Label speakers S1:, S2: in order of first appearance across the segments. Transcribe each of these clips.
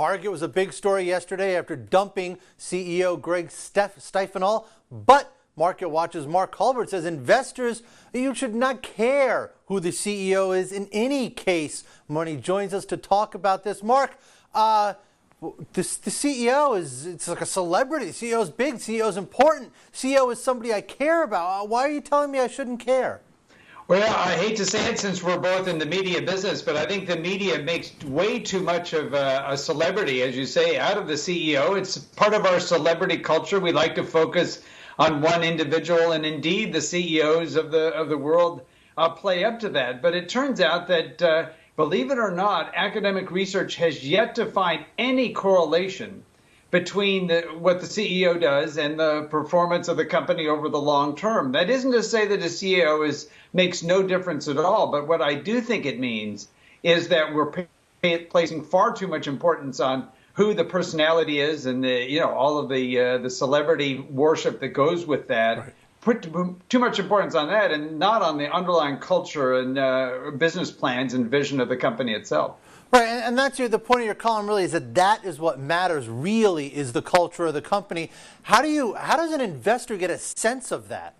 S1: Target was a big story yesterday after dumping CEO Greg Stifenol. But Market Watch's Mark Hulbert says investors, you should not care who the CEO is in any case. Money joins us to talk about this. Mark, the CEO it's like a celebrity. The CEO is big. The CEO is important. CEO is somebody I care about. Why are you telling me I shouldn't care?
S2: Well, I hate to say it since we're both in the media business, but I think the media makes way too much of a celebrity, as you say, out of the CEO. It's part of our celebrity culture. We like to focus on one individual, and indeed the CEOs of the world play up to that. But it turns out that, believe it or not, academic research has yet to find any correlation between what the CEO does and the performance of the company over the long term. That isn't to say that a CEO makes no difference at all, but what I do think it means is that we're placing far too much importance on who the personality is and all of the celebrity worship that goes with that. Right. Put too much importance on that and not on the underlying culture and business plans and vision of the company itself.
S1: Right, and that's the point of your column really is that is what matters really is the culture of the company. How does an investor get a sense of that?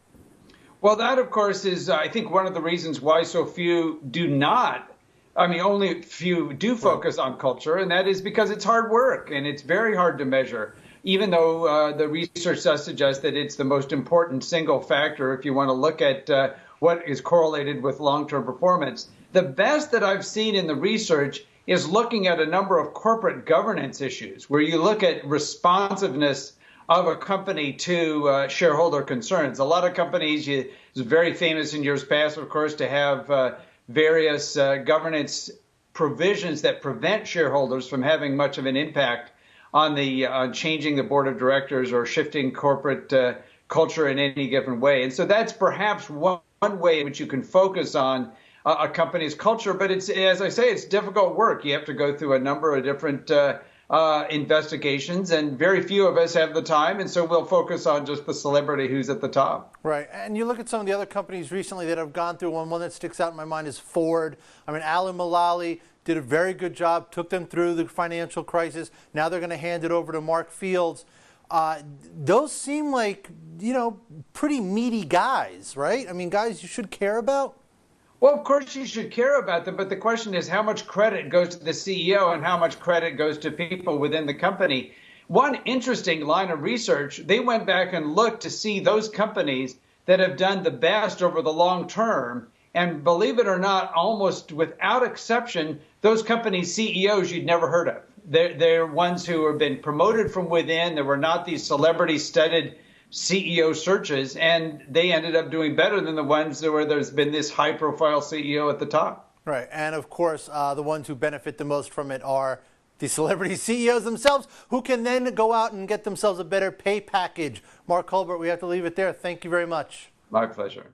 S2: Well, that, of course, is, I think, one of the reasons why so few do not. Only few do focus on culture, and that is because it's hard work and it's very hard to measure, even though the research does suggest that it's the most important single factor if you want to look at what is correlated with long-term performance. The best that I've seen in the research is looking at a number of corporate governance issues where you look at responsiveness of a company to shareholder concerns. A lot of companies, it's very famous in years past, of course, to have various governance provisions that prevent shareholders from having much of an impact on changing the board of directors or shifting corporate culture in any given way. And so that's perhaps one way in which you can focus on a company's culture, but it's, as I say, it's difficult work. You have to go through a number of different investigations, and very few of us have the time, and so we'll focus on just the celebrity who's at the top.
S1: Right, and you look at some of the other companies recently that have gone through one that sticks out in my mind is Ford. Alan Mulally did a very good job, took them through the financial crisis. Now they're going to hand it over to Mark Fields. Those seem like, pretty meaty guys, right? Guys you should care about?
S2: Well, of course you should care about them, but the question is how much credit goes to the CEO and how much credit goes to people within the company. One interesting line of research, they went back and looked to see those companies that have done the best over the long term. And believe it or not, almost without exception, those companies' CEOs you'd never heard of. They're ones who have been promoted from within. There were not these celebrity-studded CEO searches, and they ended up doing better than the ones where there's been this high-profile CEO at the top.
S1: Right, and of course, the ones who benefit the most from it are the celebrity CEOs themselves, who can then go out and get themselves a better pay package. Mark Hulbert, we have to leave it there. Thank you very much.
S2: My pleasure.